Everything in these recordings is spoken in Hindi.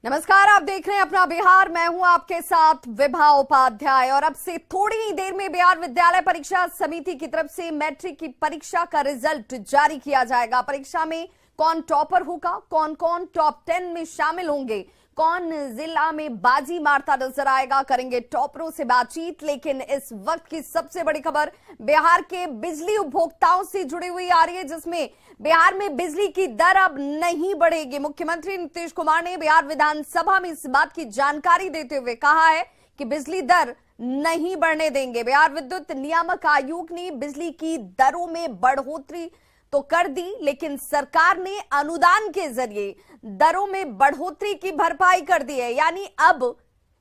नमस्कार, आप देख रहे हैं अपना बिहार। मैं हूं आपके साथ विभा उपाध्याय। और अब से थोड़ी ही देर में बिहार विद्यालय परीक्षा समिति की तरफ से मैट्रिक की परीक्षा का रिजल्ट जारी किया जाएगा। परीक्षा में कौन टॉपर होगा, कौन कौन टॉप 10 में शामिल होंगे, कौन जिला में बाजी मारता नजर आएगा, करेंगे टॉपरों से बातचीत। लेकिन इस वक्त की सबसे बड़ी खबर बिहार के बिजली उपभोक्ताओं से जुड़ी हुई आ रही है, जिसमें बिहार में बिजली की दर अब नहीं बढ़ेगी। मुख्यमंत्री नीतीश कुमार ने बिहार विधानसभा में इस बात की जानकारी देते हुए कहा है कि बिजली दर नहीं बढ़ने देंगे। बिहार विद्युत नियामक आयोग ने बिजली की दरों में बढ़ोतरी तो कर दी, लेकिन सरकार ने अनुदान के जरिए दरों में बढ़ोतरी की भरपाई कर दी है। यानी अब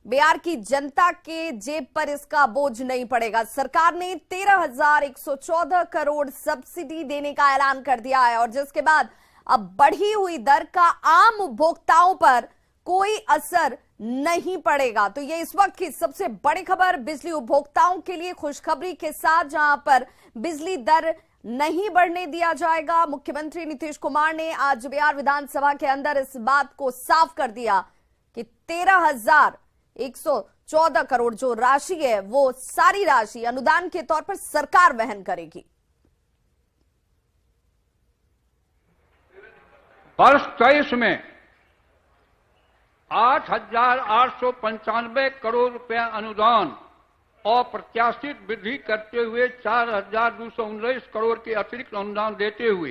बिहार की जनता के जेब पर इसका बोझ नहीं पड़ेगा। सरकार ने 13,114 करोड़ सब्सिडी देने का ऐलान कर दिया है, और जिसके बाद अब बढ़ी हुई दर का आम उपभोक्ताओं पर कोई असर नहीं पड़ेगा। तो ये इस वक्त की सबसे बड़ी खबर बिजली उपभोक्ताओं के लिए खुशखबरी के साथ, जहां पर बिजली दर नहीं बढ़ने दिया जाएगा। मुख्यमंत्री नीतीश कुमार ने आज बिहार विधानसभा के अंदर इस बात को साफ कर दिया कि 13,114 करोड़ जो राशि है वो सारी राशि अनुदान के तौर पर सरकार वहन करेगी। वर्ष 23 में 8,895 करोड़ रुपया अनुदान और प्रत्याशित वृद्धि करते हुए 4,219 करोड़ के अतिरिक्त अनुदान देते हुए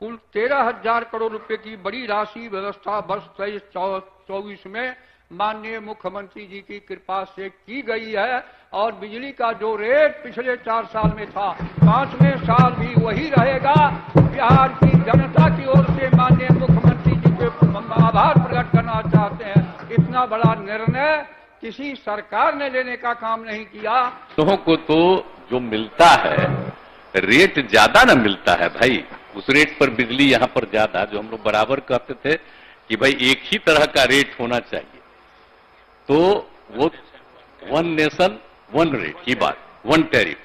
कुल 13,000 करोड़ रुपए की बड़ी राशि व्यवस्था वर्ष 23-24 में माननीय मुख्यमंत्री जी की कृपा से की गई है। और बिजली का जो रेट पिछले 4 साल में था, 5वें साल भी वही रहेगा। बिहार की जनता की ओर से माननीय मुख्यमंत्री जी के आभार प्रकट करना चाहते हैं। इतना बड़ा निर्णय किसी सरकार ने लेने का काम नहीं किया। लोगों को तो जो मिलता है रेट ज्यादा ना मिलता है भाई, उस रेट पर बिजली यहाँ पर ज्यादा, जो हम लोग बराबर कहते थे कि भाई एक ही तरह का रेट होना चाहिए, तो वो वन नेशन वन रेट की बात, वन टैरिफ,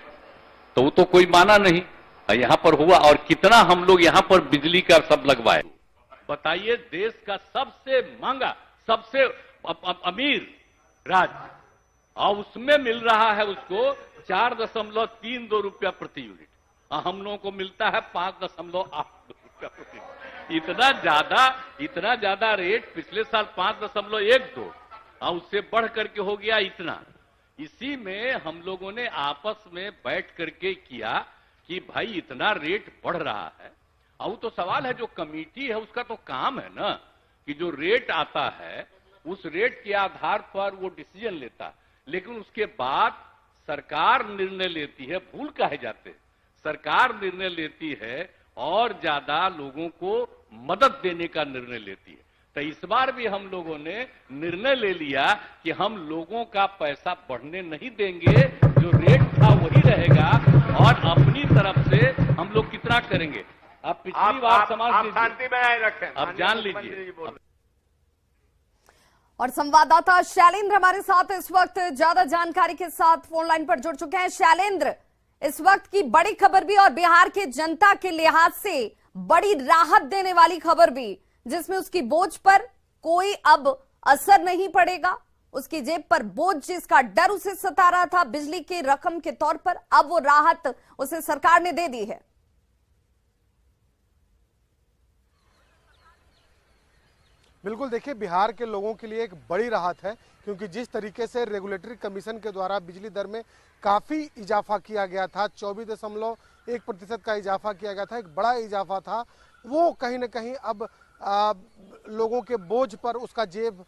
तो वो तो कोई माना नहीं। यहाँ पर हुआ, और कितना हम लोग यहाँ पर बिजली का सब लगवाए। बताइए, देश का सबसे महंगा, सबसे अमीर राज्य, और उसमें मिल रहा है उसको 4.32 रुपया प्रति यूनिट, हम लोगों को मिलता है 5.82 रुपया प्रति यूनिट। इतना ज्यादा रेट पिछले साल 5.12, और उससे बढ़ करके हो गया इतना। इसी में हम लोगों ने आपस में बैठ करके किया कि भाई इतना रेट बढ़ रहा है, और तो सवाल है जो कमेटी है उसका तो काम है ना कि जो रेट आता है उस रेट के आधार पर वो डिसीजन लेता है, लेकिन उसके बाद सरकार निर्णय लेती है। भूल काहे जाते हैं, सरकार निर्णय लेती है और ज्यादा लोगों को मदद देने का निर्णय लेती है। तो इस बार भी हम लोगों ने निर्णय ले लिया कि हम लोगों का पैसा बढ़ने नहीं देंगे, जो रेट था वही रहेगा, और अपनी तरफ से हम लोग कितना करेंगे। अब पिछली बार समाज शांति बनाए रखें, अब जान लीजिए। और संवाददाता शैलेंद्र हमारे साथ इस वक्त ज्यादा जानकारी के साथ फोन लाइन पर जुड़ चुके हैं। शैलेंद्र, इस वक्त की बड़ी खबर भी और बिहार के जनता के लिहाज से बड़ी राहत देने वाली खबर भी, जिसमें उसकी बोझ पर कोई अब असर नहीं पड़ेगा। उसकी जेब पर बोझ जिसका डर उसे सता रहा था बिजली की रकम के तौर पर, अब वो राहत उसे सरकार ने दे दी है। बिल्कुल, देखिए, बिहार के लोगों के लिए एक बड़ी राहत है, क्योंकि जिस तरीके से रेगुलेटरी कमीशन के द्वारा बिजली दर में काफ़ी इजाफा किया गया था, 24.1% का इजाफा किया गया था, एक बड़ा इजाफा था, वो कहीं ना कहीं अब लोगों के बोझ पर उसका जेब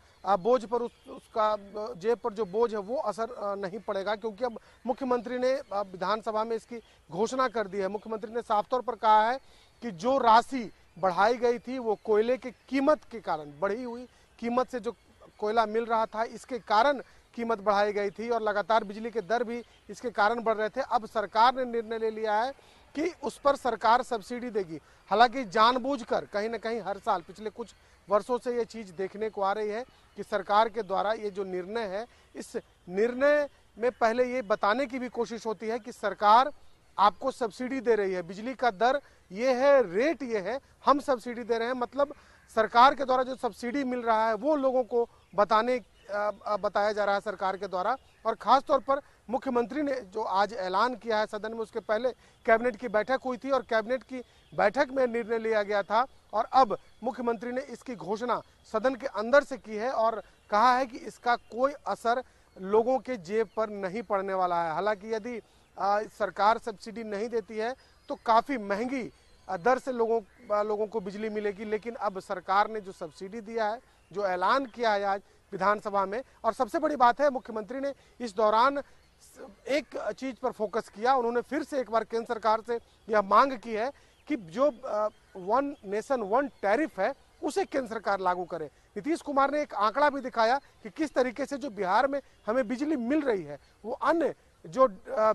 पर जो बोझ है वो असर नहीं पड़ेगा, क्योंकि अब मुख्यमंत्री ने विधानसभा में इसकी घोषणा कर दी है। मुख्यमंत्री ने साफ तौर पर कहा है कि जो राशि बढ़ाई गई थी वो कोयले की कीमत के कारण, बढ़ी हुई कीमत से जो कोयला मिल रहा था इसके कारण कीमत बढ़ाई गई थी, और लगातार बिजली के दर भी इसके कारण बढ़ रहे थे। अब सरकार ने निर्णय ले लिया है कि उस पर सरकार सब्सिडी देगी। हालांकि जानबूझकर कहीं ना कहीं हर साल पिछले कुछ वर्षों से ये चीज़ देखने को आ रही है कि सरकार के द्वारा ये जो निर्णय है, इस निर्णय में पहले ये बताने की भी कोशिश होती है कि सरकार आपको सब्सिडी दे रही है, बिजली का दर ये है, रेट ये है, हम सब्सिडी दे रहे हैं। मतलब सरकार के द्वारा जो सब्सिडी मिल रहा है वो लोगों को बताया जा रहा है सरकार के द्वारा। और खास तौर पर मुख्यमंत्री ने जो आज ऐलान किया है सदन में, उसके पहले कैबिनेट की बैठक हुई थी और कैबिनेट की बैठक में निर्णय लिया गया था और अब मुख्यमंत्री ने इसकी घोषणा सदन के अंदर से की है और कहा है कि इसका कोई असर लोगों के जेब पर नहीं पड़ने वाला है। हालांकि यदि सरकार सब्सिडी नहीं देती है तो काफ़ी महंगी दर से लोगों को बिजली मिलेगी, लेकिन अब सरकार ने जो सब्सिडी दिया है, जो ऐलान किया है आज विधानसभा में, और सबसे बड़ी बात है मुख्यमंत्री ने इस दौरान एक चीज पर फोकस किया। उन्होंने फिर से एक बार केंद्र सरकार से यह मांग की है कि जो वन नेशन वन टैरिफ है उसे केंद्र सरकार लागू करे। नीतीश कुमार ने एक आंकड़ा भी दिखाया कि किस तरीके से जो बिहार में हमें बिजली मिल रही है वो अन्य जो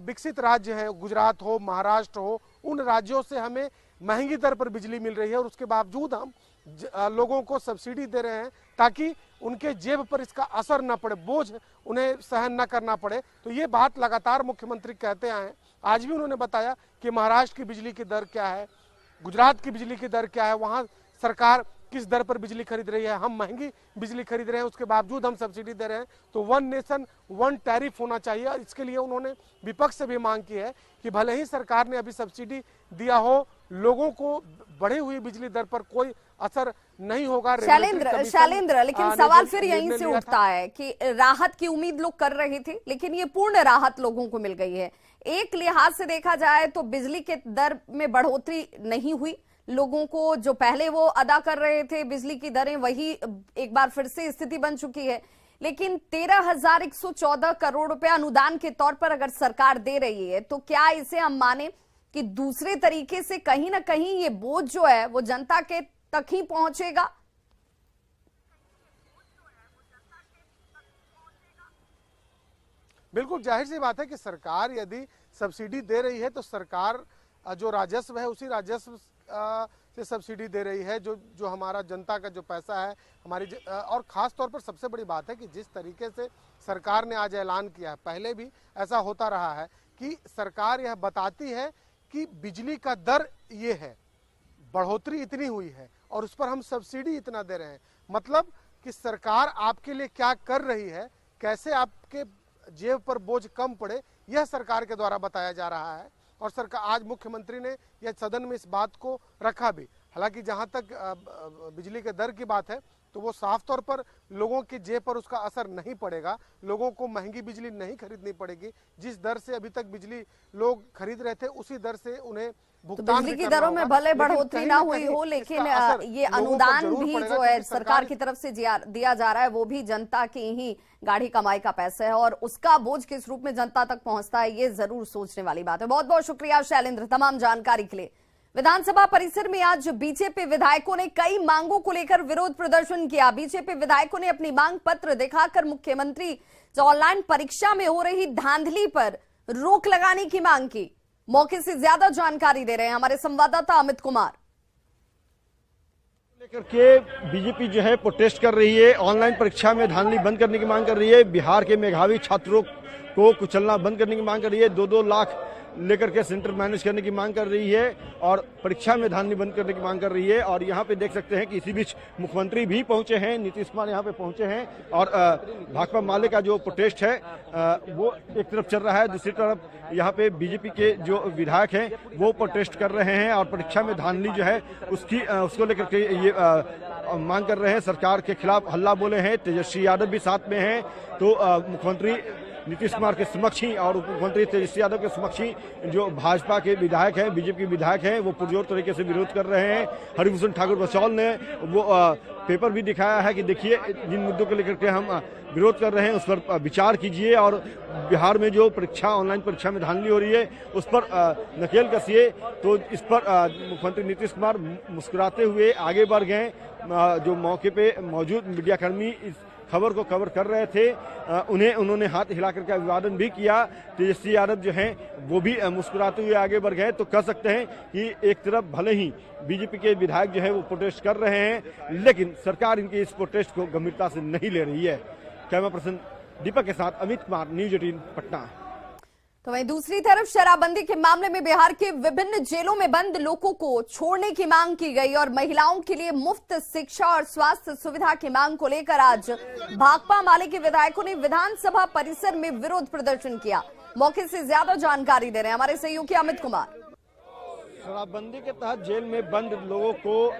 विकसित राज्य हैं, गुजरात हो, महाराष्ट्र हो, उन राज्यों से हमें महंगी दर पर बिजली मिल रही है और उसके बावजूद हम लोगों को सब्सिडी दे रहे हैं ताकि उनके जेब पर इसका असर न पड़े, बोझ उन्हें सहन न करना पड़े। तो ये बात लगातार मुख्यमंत्री कहते आए हैं। आज भी उन्होंने बताया कि महाराष्ट्र की बिजली की दर क्या है, गुजरात की बिजली की दर क्या है, वहाँ सरकार किस दर पर बिजली खरीद रही है, हम महंगी बिजली खरीद रहे हैं, उसके बावजूद हम सब्सिडी दे रहे हैं। तो वन नेशन वन टैरिफ होना चाहिए और इसके लिए उन्होंने विपक्ष से भी मांग की है कि भले ही सरकार ने अभी सब्सिडी दिया हो, लोगों को बढ़ी हुई बिजली दर पर कोई असर नहीं होगा। शैलेंद्र, लेकिन सवाल फिर यहीं से उठता है कि राहत की उम्मीद लोग कर रहे थे, लेकिन ये पूर्ण राहत लोगों को मिल गई है। एक लिहाज से देखा जाए तो बिजली के दर में बढ़ोतरी नहीं हुई, लोगों को जो पहले वो अदा कर रहे थे बिजली की दरें वही एक बार फिर से स्थिति बन चुकी है। लेकिन 13,114 करोड़ रुपए अनुदान के तौर पर अगर सरकार दे रही है तो क्या इसे हम माने कि दूसरे तरीके से कहीं ना कहीं ये बोझ जो है वो जनता के तक ही पहुंचेगा? बिल्कुल जाहिर सी बात है कि सरकार यदि सब्सिडी दे रही है तो सरकार जो राजस्व है उसी राजस्व से सब्सिडी दे रही है। जो हमारा जनता का जो पैसा है हमारी और ख़ास तौर पर सबसे बड़ी बात है कि जिस तरीके से सरकार ने आज ऐलान किया है, पहले भी ऐसा होता रहा है कि सरकार यह बताती है कि बिजली का दर ये है, बढ़ोतरी इतनी हुई है और उस पर हम सब्सिडी इतना दे रहे हैं। मतलब कि सरकार आपके लिए क्या कर रही है, कैसे आपके जेब पर बोझ कम पड़े, यह सरकार के द्वारा बताया जा रहा है। और सरकार आज मुख्यमंत्री ने यह सदन में इस बात को रखा भी। हालांकि जहां तक बिजली के दर की बात है तो वो साफ तौर पर लोगों के जेब पर उसका असर नहीं पड़ेगा, लोगों को महंगी बिजली नहीं खरीदनी पड़ेगी। जिस दर से अभी तक बिजली लोग खरीद रहे थे उसी दर से उन्हें भुगतान बिजली की दरों में भले बढ़ोतरी ना हुई हो, लेकिन ये अनुदान भी जो है सरकार की तरफ से दिया जा रहा है वो भी जनता की ही गाढ़ी कमाई का पैसा है और उसका बोझ किस रूप में जनता तक पहुंचता है ये जरूर सोचने वाली बात है। बहुत बहुत शुक्रिया शैलेंद्र तमाम जानकारी के लिए। विधानसभा परिसर में आज बीजेपी विधायकों ने कई मांगों को लेकर विरोध प्रदर्शन किया। बीजेपी विधायकों ने अपनी मांग पत्र दिखाकर मुख्यमंत्री जो ऑनलाइन परीक्षा में हो रही धांधली पर रोक लगाने की मांग की। मौके से ज्यादा जानकारी दे रहे हैं हमारे संवाददाता अमित कुमार। लेकर के बीजेपी जो है प्रोटेस्ट कर रही है, ऑनलाइन परीक्षा में धांधली बंद करने की मांग कर रही है, बिहार के मेधावी छात्रों को कुचलना बंद करने की मांग कर रही है, 2-2 लाख लेकर के सेंटर मैनेज करने की मांग कर रही है और परीक्षा में धांधली बंद करने की मांग कर रही है। और यहाँ पे देख सकते हैं कि इसी बीच मुख्यमंत्री भी पहुंचे हैं, नीतीश कुमार यहाँ पे पहुंचे हैं और भाकपा माले का जो प्रोटेस्ट है वो एक तरफ चल रहा है, दूसरी तरफ यहाँ पे बीजेपी के जो विधायक हैं वो प्रोटेस्ट कर रहे हैं और परीक्षा में धांधली जो है उसको लेकर के ये मांग कर रहे हैं, सरकार के खिलाफ हल्ला बोले हैं। तेजस्वी यादव भी साथ में हैं, तो मुख्यमंत्री नीतीश कुमार के समक्ष ही और उप मुख्यमंत्री तेजस्वी यादव के समक्ष ही जो भाजपा के विधायक हैं, बीजेपी के विधायक हैं, वो पुरजोर तरीके से विरोध कर रहे हैं। हरिभूषण ठाकुर बचौल ने वो पेपर भी दिखाया है कि देखिए जिन मुद्दों को लेकर के हम विरोध कर रहे हैं उस पर विचार कीजिए और बिहार में जो परीक्षा ऑनलाइन परीक्षा में धांधली हो रही है उस पर नकेल कसिए। तो इस पर मुख्यमंत्री नीतीश कुमार मुस्कुराते हुए आगे बढ़ गए। जो मौके पे मौजूद मीडियाकर्मी इस खबर को कवर कर रहे थे उन्होंने हाथ हिला करके अभिवादन भी किया। तेजस्वी यादव जो हैं वो भी मुस्कुराते हुए आगे बढ़ गए। तो कह सकते हैं कि एक तरफ भले ही बीजेपी के विधायक जो है वो प्रोटेस्ट कर रहे हैं लेकिन सरकार इनके इस प्रोटेस्ट को गंभीरता से नहीं ले रही है। कैमरा पर्सन दीपक के साथ अमित कुमार, न्यूज़ 18 पटना। तो वहीं दूसरी तरफ शराबबंदी के मामले में बिहार के विभिन्न जेलों में बंद लोगों को छोड़ने की मांग की गई और महिलाओं के लिए मुफ्त शिक्षा और स्वास्थ्य सुविधा की मांग को लेकर आज भाकपा माले के विधायकों ने विधानसभा परिसर में विरोध प्रदर्शन किया। मौके से ज्यादा जानकारी दे रहे हैं हमारे सहयोगी अमित कुमार। शराबबंदी के तहत जेल में बंद लोगों को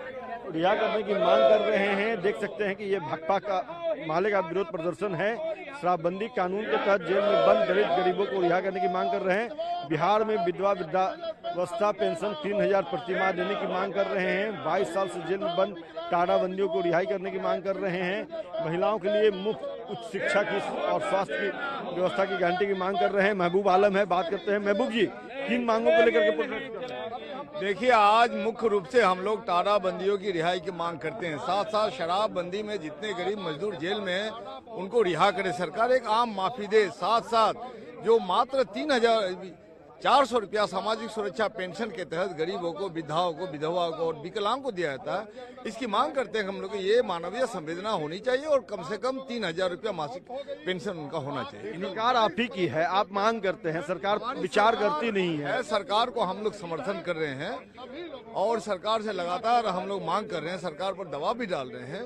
रिहा करने की मांग कर रहे हैं। देख सकते हैं कि ये भाकपा का माले का विरोध प्रदर्शन है। शराबबंदी कानून के तहत जेल में बंद दलित गरीबों को रिहा करने की मांग कर रहे हैं। बिहार में विधवा वृद्धावस्था पेंशन 3000 प्रतिमाह देने की मांग कर रहे हैं। 22 साल से जेल में बंद टाड़ाबंदियों को रिहाई करने की मांग कर रहे हैं। महिलाओं के लिए मुफ्त उच्च शिक्षा की और स्वास्थ्य की व्यवस्था की गारंटी की मांग कर रहे हैं। महबूब आलम है, बात करते हैं। महबूब जी, किन मांगों को लेकर के प्रोटेस्ट कर रहे हैं? देखिए, आज मुख्य रूप से हम लोग टाड़ाबंदियों की रिहाई की मांग करते हैं। साथ साथ शराबबंदी में जितने गरीब मजदूर जेल में हैं उनको रिहा करे, सरकार एक आम माफी दे। साथ साथ जो मात्र 3400 रुपया सामाजिक सुरक्षा पेंशन के तहत गरीबों को, वृद्धाओं को, विधवाओं को और विकलांग को दिया जाता है, इसकी मांग करते हैं हम लोग। ये मानवीय संवेदना होनी चाहिए और कम से कम 3000 रुपया मासिक पेंशन उनका होना चाहिए। सरकार आप ही की है, आप मांग करते हैं, सरकार विचार करती नहीं है। सरकार को हम लोग समर्थन कर रहे हैं और सरकार से लगातार हम लोग मांग कर रहे हैं, सरकार पर दबाव भी डाल रहे हैं।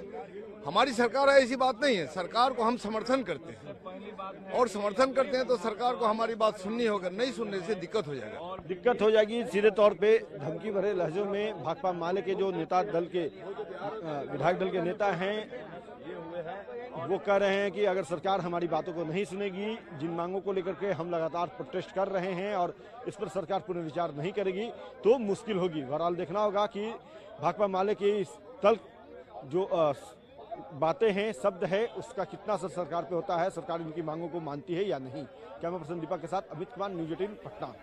हमारी सरकार है ऐसी बात नहीं है, सरकार को हम समर्थन करते हैं और समर्थन करते हैं तो सरकार को हमारी बात सुननी होगी, नहीं सुनने से दिक्कत हो जाएगा। दिक्कत हो जाएगी। सीधे तौर पे धमकी भरे लहजों में भाकपा माले के जो नेता दल के विधायक दल के नेता हैं वो कह रहे हैं कि अगर सरकार हमारी बातों को नहीं सुनेगी, जिन मांगों को लेकर के हम लगातार प्रोटेस्ट कर रहे हैं और इस पर सरकार पुनर्विचार नहीं करेगी तो मुश्किल होगी। बहरहाल देखना होगा कि भाकपा माले के इस दल जो बातें हैं, शब्द है, उसका कितना असर सरकार पे होता है, सरकार इनकी मांगों को मानती है या नहीं। कैमरा पर्सन दीपक के साथ अमित कुमार, न्यूज़ 18 पटना।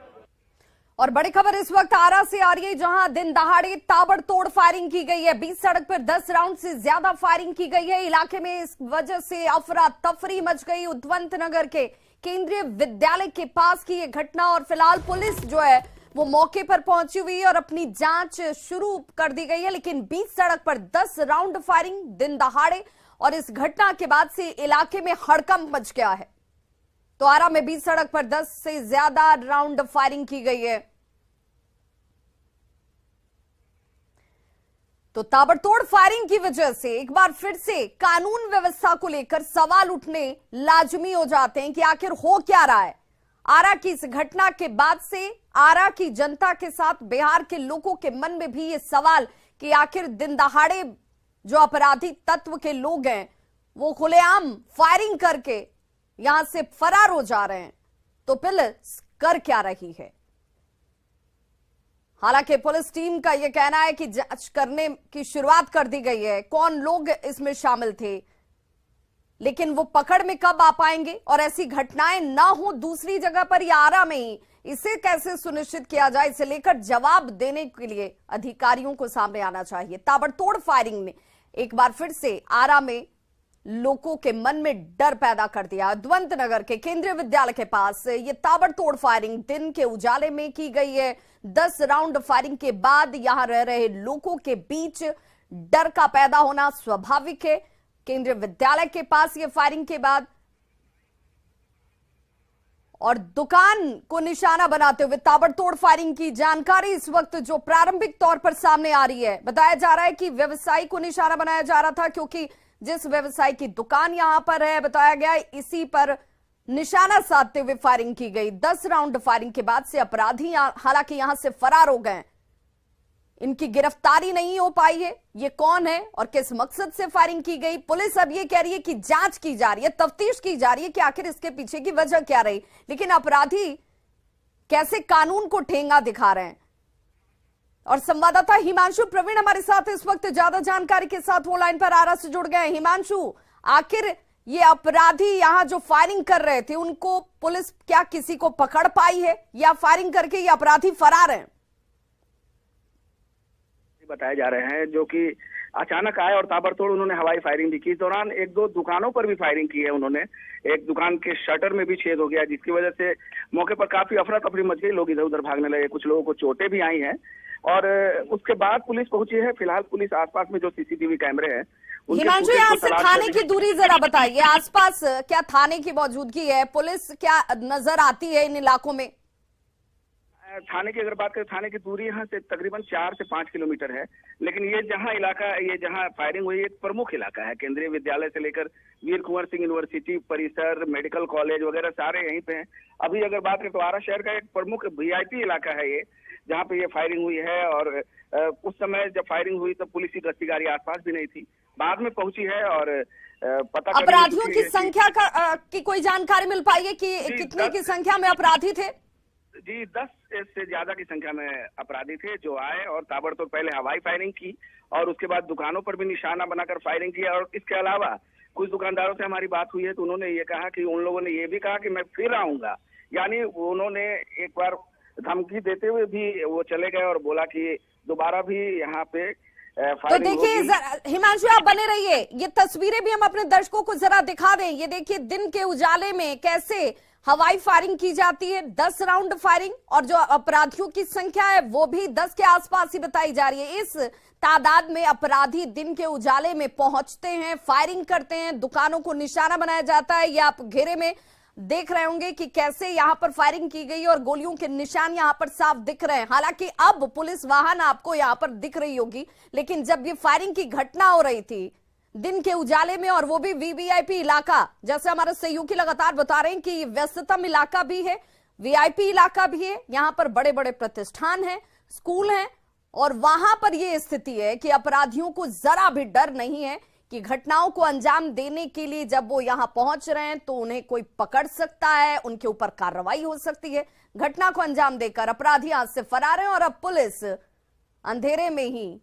और बड़ी खबर इस वक्त आरा से आ रही है, जहां दिन दहाड़े ताबड़तोड़ फायरिंग की गई है। बीच सड़क पर 10 राउंड से ज्यादा फायरिंग की गई है। इलाके में इस वजह से अफरा तफरी मच गई। उद्वंत नगर के केंद्रीय विद्यालय के पास की ये घटना और फिलहाल पुलिस जो है वो मौके पर पहुंची हुई है और अपनी जांच शुरू कर दी गई है। लेकिन बीच सड़क पर 10 राउंड फायरिंग दिन दहाड़े और इस घटना के बाद से इलाके में हड़कंप मच गया है। तो आरा में बीच सड़क पर 10 से ज्यादा राउंड फायरिंग की गई है। तो ताबड़तोड़ फायरिंग की वजह से एक बार फिर से कानून व्यवस्था को लेकर सवाल उठने लाजमी हो जाते हैं कि आखिर हो क्या रहा है। आरा की इस घटना के बाद से आरा की जनता के साथ बिहार के लोगों के मन में भी ये सवाल कि आखिर दिन दहाड़े जो अपराधी तत्व के लोग हैं वो खुलेआम फायरिंग करके यहां से फरार हो जा रहे हैं, तो पुलिस कर क्या रही है। हालांकि पुलिस टीम का यह कहना है कि जांच करने की शुरुआत कर दी गई है, कौन लोग इसमें शामिल थे, लेकिन वो पकड़ में कब आ पाएंगे और ऐसी घटनाएं ना हो दूसरी जगह पर या आरा में ही, इसे कैसे सुनिश्चित किया जाए, इसे लेकर जवाब देने के लिए अधिकारियों को सामने आना चाहिए। ताबड़तोड़ फायरिंग ने एक बार फिर से आरा में लोगों के मन में डर पैदा कर दिया। उद्वंत नगर के केंद्रीय विद्यालय के पास ये ताबड़तोड़ फायरिंग दिन के उजाले में की गई है। 10 राउंड फायरिंग के बाद यहां रह रहे लोगों के बीच डर का पैदा होना स्वाभाविक है। केंद्रीय विद्यालय के पास ये फायरिंग के बाद और दुकान को निशाना बनाते हुए ताबड़तोड़ फायरिंग की जानकारी इस वक्त जो प्रारंभिक तौर पर सामने आ रही है। बताया जा रहा है कि व्यवसायी को निशाना बनाया जा रहा था, क्योंकि जिस व्यवसायी की दुकान यहां पर है, बताया गया इसी पर निशाना साधते हुए फायरिंग की गई। 10 राउंड फायरिंग के बाद से अपराधी हालांकि यहां से फरार हो गए। इनकी गिरफ्तारी नहीं हो पाई है। ये कौन है और किस मकसद से फायरिंग की गई, पुलिस अब ये कह रही है कि जांच की जा रही है, तफ्तीश की जा रही है कि आखिर इसके पीछे की वजह क्या रही। लेकिन अपराधी कैसे कानून को ठेंगा दिखा रहे हैं। और संवाददाता हिमांशु प्रवीण हमारे साथ इस वक्त ज्यादा जानकारी के साथ वो लाइन पर आरा से जुड़ गए। हिमांशु, आखिर ये अपराधी यहां जो फायरिंग कर रहे थे उनको पुलिस क्या किसी को पकड़ पाई है या फायरिंग करके ये अपराधी फरार हैं? बताए जा रहे हैं जो कि अचानक आए और ताबड़तोड़ उन्होंने हवाई फायरिंग भी की। इस दौरान 1-2 दुकानों पर भी फायरिंग की है उन्होंने। एक दुकान के शटर में भी छेद हो गया, जिसकी वजह से मौके पर काफी अफरा तफरी मच गई, लोग इधर उधर भागने लगे, कुछ लोगों को चोटें भी आई हैं। और उसके बाद पुलिस पहुंची है। फिलहाल पुलिस आसपास में जो सीसीटीवी कैमरे हैं उनके हिमांशु, फुटेज यहाँ को से तलाश थाने करने की दूरी जरा बताइए, आसपास क्या थाने की मौजूदगी है, पुलिस क्या नजर आती है इन इलाकों में? थाने की अगर बात करें, थाने की दूरी यहाँ से तकरीबन 4 से 5 किलोमीटर है। लेकिन ये जहाँ फायरिंग हुई, एक प्रमुख इलाका है। केंद्रीय विद्यालय से लेकर वीर कुंवर सिंह यूनिवर्सिटी परिसर, मेडिकल कॉलेज वगैरह सारे यहीं पे हैं। अभी अगर बात करें तो आरा शहर का एक प्रमुख वीआईपी इलाका है ये, जहाँ पे ये फायरिंग हुई है। और उस समय जब फायरिंग हुई तो पुलिस की गश्ती गाड़ी आसपास भी नहीं थी, बाद में पहुंची है। और पता अपराधियों की संख्या की कोई जानकारी मिल पाई है कि कितने की संख्या में अपराधी थे? जी 10 से ज्यादा की संख्या में अपराधी थे जो आए और ताबड़तोड़ पहले हवाई फायरिंग की और उसके बाद दुकानों पर भी निशाना बनाकर फायरिंग की। और इसके अलावा कुछ दुकानदारों से हमारी बात हुई है तो उन्होंने ये कहा कि उन लोगों ने ये भी कहा कि मैं फिर आऊंगा, यानी उन्होंने एक बार धमकी देते हुए भी वो चले गए और बोला कि दोबारा भी यहाँ पे तो देखिए हिमांशु, आप बने रहिए, ये तस्वीरें भी हम अपने दर्शकों को जरा दिखा दें। ये देखिए दिन के उजाले में कैसे हवाई फायरिंग की जाती है, 10 राउंड फायरिंग, और जो अपराधियों की संख्या है वो भी 10 के आसपास ही बताई जा रही है। इस तादाद में अपराधी दिन के उजाले में पहुंचते हैं, फायरिंग करते हैं, दुकानों को निशाना बनाया जाता है। ये आप घेरे में देख रहे होंगे कि कैसे यहां पर फायरिंग की गई और गोलियों के निशान यहां पर साफ दिख रहे हैं। हालांकि अब पुलिस वाहन आपको यहां पर दिख रही होगी, लेकिन जब ये फायरिंग की घटना हो रही थी दिन के उजाले में, और वो भी वीवीआईपी इलाका, जैसे हमारे सहयोगी लगातार बता रहे हैं कि व्यस्ततम इलाका भी है, वीआईपी इलाका भी है, यहां पर बड़े बड़े प्रतिष्ठान हैं, स्कूल हैं, और वहां पर यह स्थिति है कि अपराधियों को जरा भी डर नहीं है कि घटनाओं को अंजाम देने के लिए जब वो यहां पहुंच रहे हैं तो उन्हें कोई पकड़ सकता है, उनके ऊपर कार्रवाई हो सकती है। घटना को अंजाम देकर अपराधी आज से फरार हैं और अब पुलिस अंधेरे में ही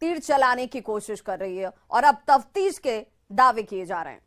तीर चलाने की कोशिश कर रही है और अब तफ्तीश के दावे किए जा रहे हैं।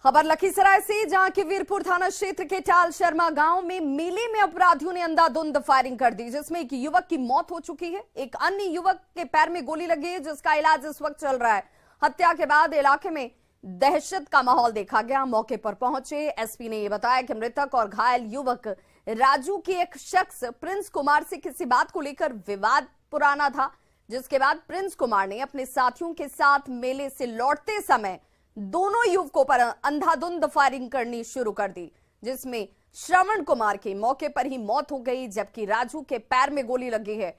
खबर लखीसराय से, जहां के वीरपुर थाना क्षेत्र के टाल शर्मा गांव में मेले में अपराधियों ने अंधाधुंध फायरिंग कर दी, जिसमें एक युवक की मौत हो चुकी है। एक अन्य युवक के पैर में गोली लगी है, जिसका इलाज इस वक्त चल रहा है। हत्या के बाद इलाके में दहशत का माहौल देखा गया। मौके पर पहुंचे एसपी ने यह बताया कि मृतक और घायल युवक राजू की एक शख्स प्रिंस कुमार से किसी बात को लेकर विवाद पुराना था, जिसके बाद प्रिंस कुमार ने अपने साथियों के साथ मेले से लौटते समय दोनों युवकों पर अंधाधुंध फायरिंग करनी शुरू कर दी, जिसमें श्रवण कुमार की मौके पर ही मौत हो गई, जबकि राजू के पैर में गोली लगी है।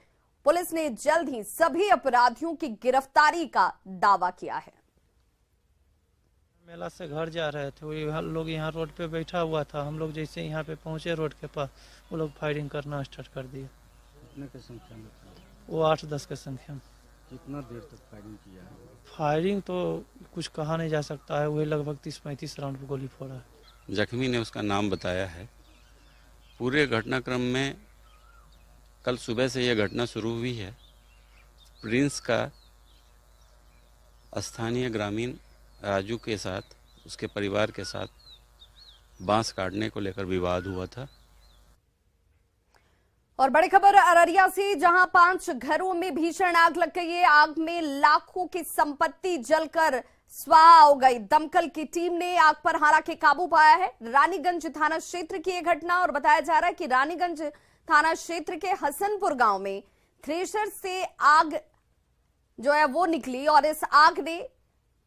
पुलिस ने जल्द ही सभी अपराधियों की गिरफ्तारी का दावा किया है। मेला से घर जा रहे थे, वो लोग यहाँ रोड पे बैठा हुआ था। हम लोग जैसे यहाँ पे पहुंचे रोड के पास, वो लोग फायरिंग करना स्टार्ट कर दिए। कितने की संख्या में? वो 8-10 की संख्या में। कितना देर तक फायरिंग किया है? फायरिंग तो कुछ कहा नहीं जा सकता है, वही लगभग 30-35 राउंड पर गोली फोड़ा है। जख्मी ने उसका नाम बताया है। पूरे घटनाक्रम में कल सुबह से यह घटना शुरू हुई है। प्रिंस का स्थानीय ग्रामीण राजू के साथ, उसके परिवार के साथ बांस काटने को लेकर विवाद हुआ था। और बड़ी खबर अररिया से, जहां 5 घरों में भीषण आग लग गई है। आग में लाखों की संपत्ति जलकर स्वाहा हो गई। दमकल की टीम ने आग पर हालांकि काबू पाया है। रानीगंज थाना क्षेत्र की यह घटना, और बताया जा रहा है कि रानीगंज थाना क्षेत्र के हसनपुर गांव में थ्रेशर से आग जो है वो निकली और इस आग ने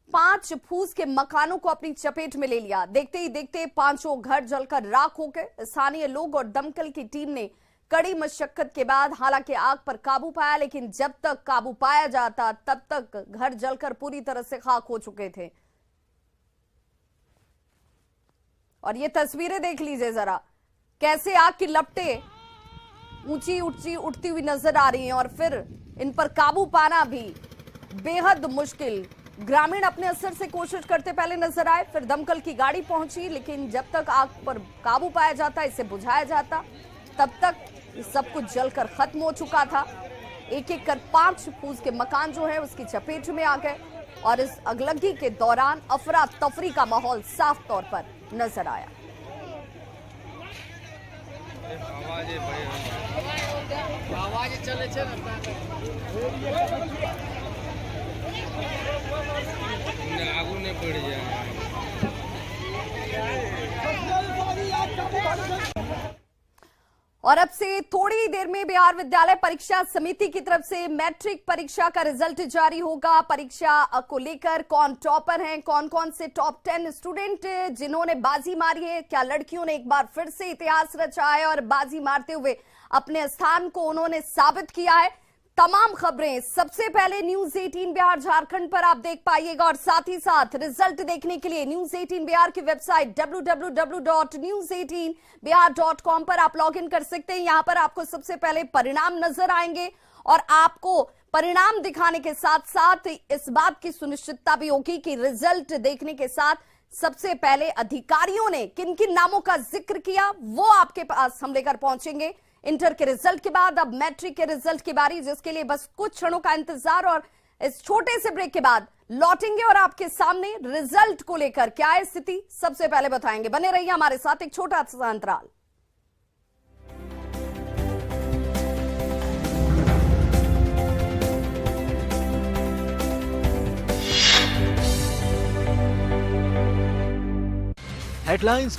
5 फूस के मकानों को अपनी चपेट में ले लिया। देखते ही देखते 5 घर जलकर राख हो गए। स्थानीय लोग और दमकल की टीम ने कड़ी मशक्कत के बाद हालांकि आग पर काबू पाया, लेकिन जब तक काबू पाया जाता तब तक घर जलकर पूरी तरह से खाक हो चुके थे। और ये तस्वीरें देख लीजिए जरा, कैसे आग की लपटें ऊंची ऊंची उठती हुई नजर आ रही हैं और फिर इन पर काबू पाना भी बेहद मुश्किल। ग्रामीण अपने असर से कोशिश करते पहले नजर आए, फिर दमकल की गाड़ी पहुंची, लेकिन जब तक आग पर काबू पाया जाता, इसे बुझाया जाता, तब तक सब कुछ जलकर खत्म हो चुका था। एक एक कर 5 फूस के मकान जो है उसकी चपेट में आ गए और इस अगलगी के दौरान अफरा तफरी का माहौल साफ तौर पर नजर आया। और अब से थोड़ी ही देर में बिहार विद्यालय परीक्षा समिति की तरफ से मैट्रिक परीक्षा का रिजल्ट जारी होगा। परीक्षा को लेकर कौन टॉपर हैं, कौन कौन से टॉप 10 स्टूडेंट जिन्होंने बाजी मारी है, क्या लड़कियों ने एक बार फिर से इतिहास रचा है और बाजी मारते हुए अपने स्थान को उन्होंने साबित किया है। तमाम खबरें सबसे पहले न्यूज 18 बिहार झारखंड पर आप देख पाइएगा और साथ ही साथ रिजल्ट देखने के लिए न्यूज 18 बिहार की वेबसाइट www.news18bihar.com पर आप लॉग इन कर सकते हैं। यहां पर आपको सबसे पहले परिणाम नजर आएंगे और आपको परिणाम दिखाने के साथ साथ इस बात की सुनिश्चितता भी होगी कि रिजल्ट देखने के साथ सबसे पहले अधिकारियों ने किन किन नामों का जिक्र किया वो आपके पास हम लेकर पहुंचेंगे। इंटर के रिजल्ट के बाद अब मैट्रिक के रिजल्ट की बारी, जिसके लिए बस कुछ क्षणों का इंतजार और इस छोटे से ब्रेक के बाद लौटेंगे और आपके सामने रिजल्ट को लेकर क्या है स्थिति सबसे पहले बताएंगे। बने रहिए हमारे साथ, एक छोटा सा अंतराल। हेडलाइंस